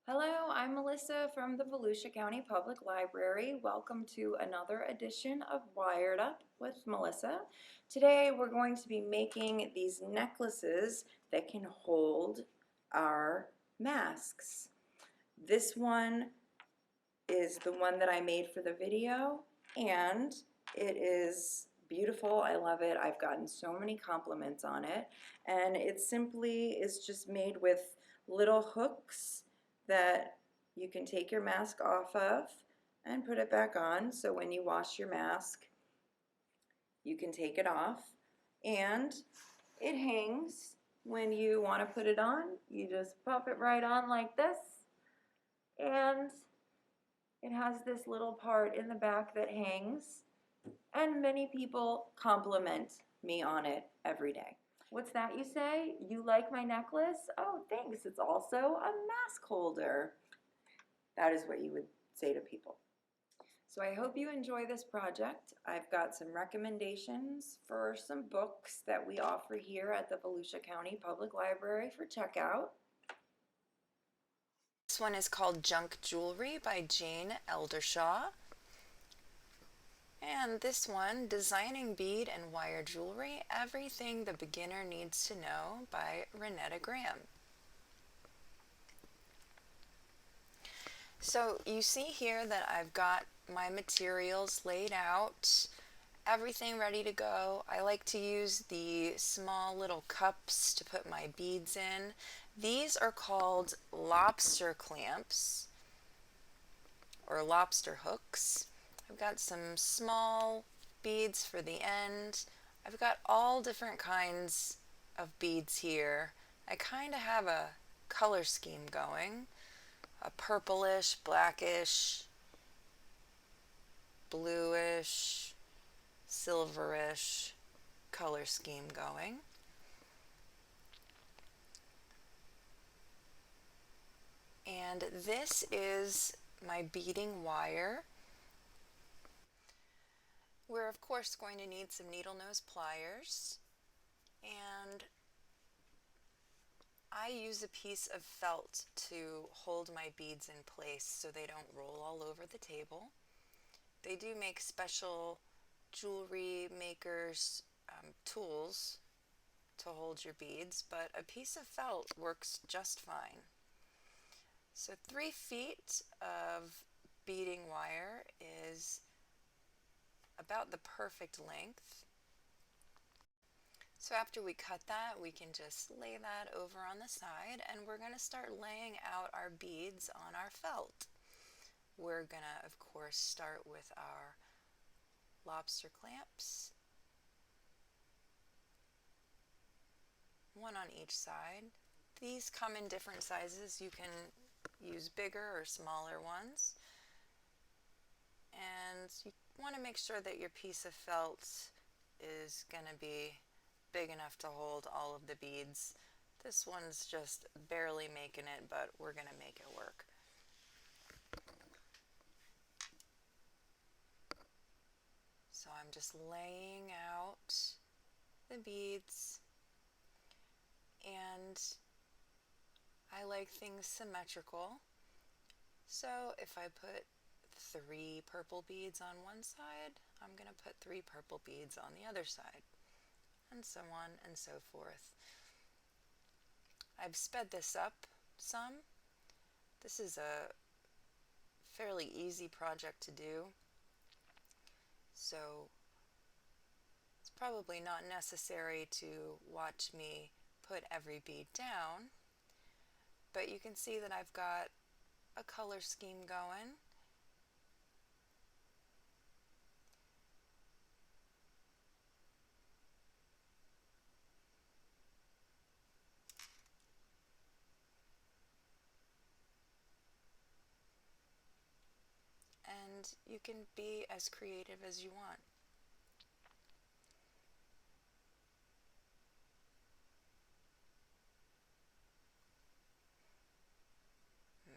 Hello, I'm Melissa from the Volusia County Public Library. Welcome to another edition of Wired Up with Melissa. Today we're going to be making these necklaces that can hold our masks. This one is the one that I made for the video, and it is beautiful. I love it. I've gotten so many compliments on it, and it simply is just made with little hooks that you can take your mask off of and put it back on. So when you wash your mask, you can take it off, and it hangs. When you want to put it on, you just pop it right on like this, and it has this little part in the back that hangs, and many people compliment me on it every day. What's that you say? You like my necklace? Oh, thanks. It's also a mask holder. That is what you would say to people. So I hope you enjoy this project. I've got some recommendations for some books that we offer here at the Volusia County Public Library for checkout. This one is called Junk Jewelry by Jane Eldershaw. And this one, Designing Bead and Wire Jewelry, Everything the Beginner Needs to Know by Renetta Graham. So you see here that I've got my materials laid out, everything ready to go. I like to use the small little cups to put my beads in. These are called lobster clamps or lobster hooks. I've got some small beads for the end. I've got all different kinds of beads here. I kind of have a color scheme going. A purplish, blackish, bluish, silverish color scheme going. And this is my beading wire. We're of course going to need some needle nose pliers, and I use a piece of felt to hold my beads in place so they don't roll all over the table. They do make special jewelry makers tools to hold your beads, but a piece of felt works just fine. So 3 feet of beading wire is about the perfect length. So after we cut that, we can just lay that over on the side, and we're going to start laying out our beads on our felt. We're going to, of course, start with our lobster clamps, one on each side. These come in different sizes. You can use bigger or smaller ones. And you want to make sure that your piece of felt is going to be big enough to hold all of the beads. This one's just barely making it, but we're going to make it work. So I'm just laying out the beads, and I like things symmetrical. So if I put 3 purple beads on one side, I'm going to put 3 purple beads on the other side, and so on and so forth. I've sped this up some. This is a fairly easy project to do, so it's probably not necessary to watch me put every bead down, but you can see that I've got a color scheme going. And you can be as creative as you want.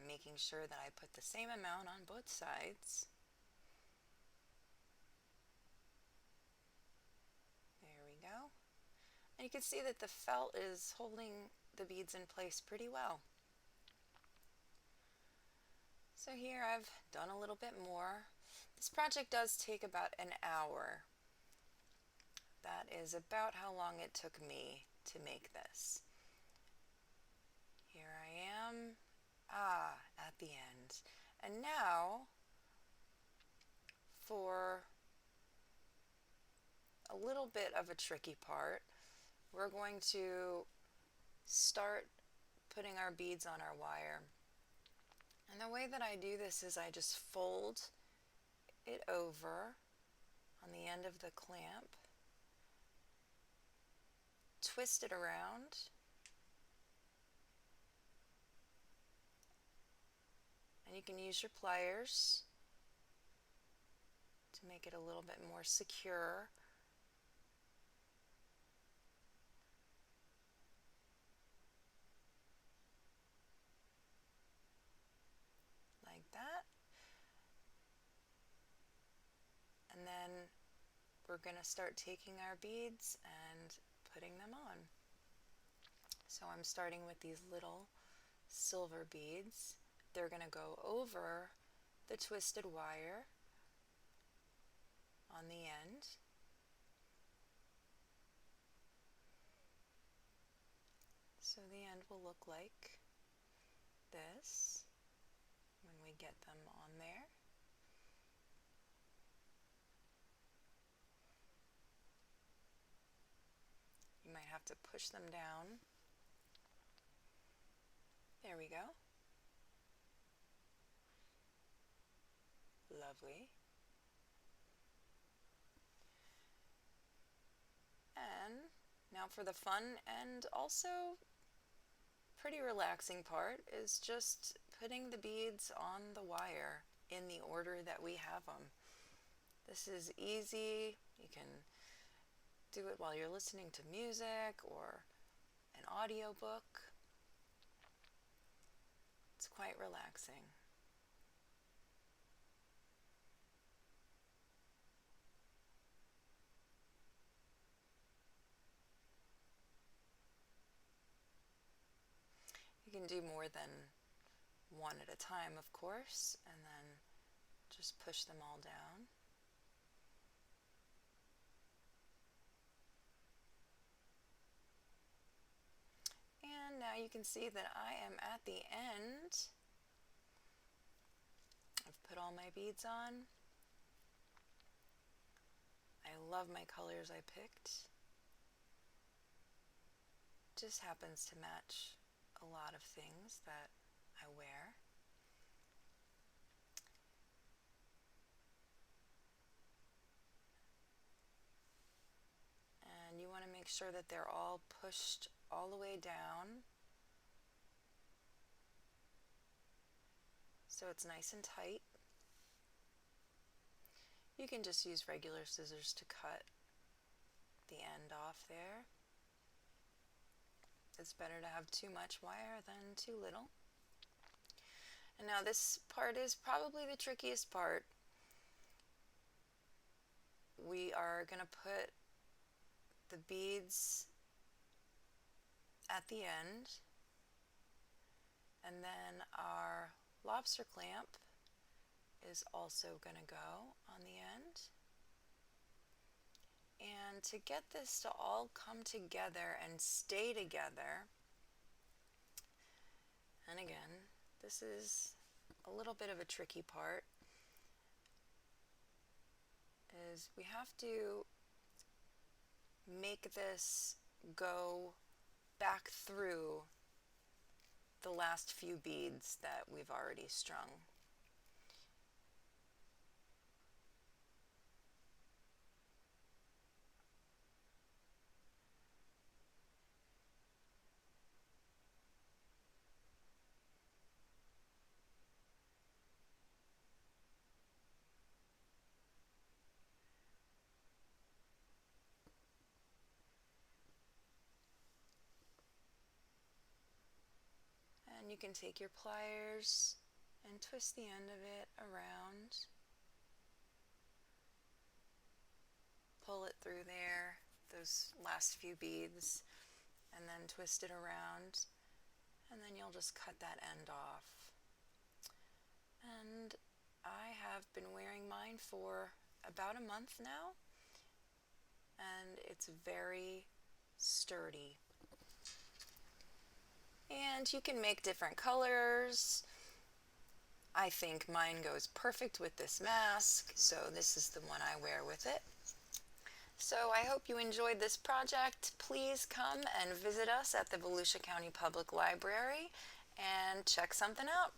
Making sure that I put the same amount on both sides. There we go. And you can see that the felt is holding the beads in place pretty well. So here I've done a little bit more. This project does take about an hour. That is about how long it took me to make this. Here I am, at the end. And now for a little bit of a tricky part, we're going to start putting our beads on our wire. And the way that I do this is I just fold it over on the end of the clamp, twist it around, and you can use your pliers to make it a little bit more secure. Like that. And then we're going to start taking our beads and putting them on. So I'm starting with these little silver beads. They're going to go over the twisted wire on the end. So the end will look like this when we get them on there. You might have to push them down. There we go. Lovely. And now for the fun and also pretty relaxing part is just putting the beads on the wire in the order that we have them. This is easy. You can do it while you're listening to music or an audiobook. It's quite relaxing. You can do more than one at a time, of course, and then just push them all down. And now you can see that I am at the end. I've put all my beads on. I love my colors I picked. Just happens to match a lot of things that I wear. And you want to make sure that they're all pushed all the way down so it's nice and tight. You can just use regular scissors to cut the end off there. It's better to have too much wire than too little. And now this part is probably the trickiest part. We are going to put the beads at the end, and then our lobster clamp is also going to go on the end. And to get this to all come together and stay together, and again, this is a little bit of a tricky part, is we have to make this go back through the last few beads that we've already strung. And you can take your pliers and twist the end of it around. Pull it through there, those last few beads, and then twist it around, and then you'll just cut that end off. And I have been wearing mine for about a month now, and it's very sturdy. And you can make different colors. I think mine goes perfect with this mask, so this is the one I wear with it. So I hope you enjoyed this project. Please come and visit us at the Volusia County Public Library and check something out.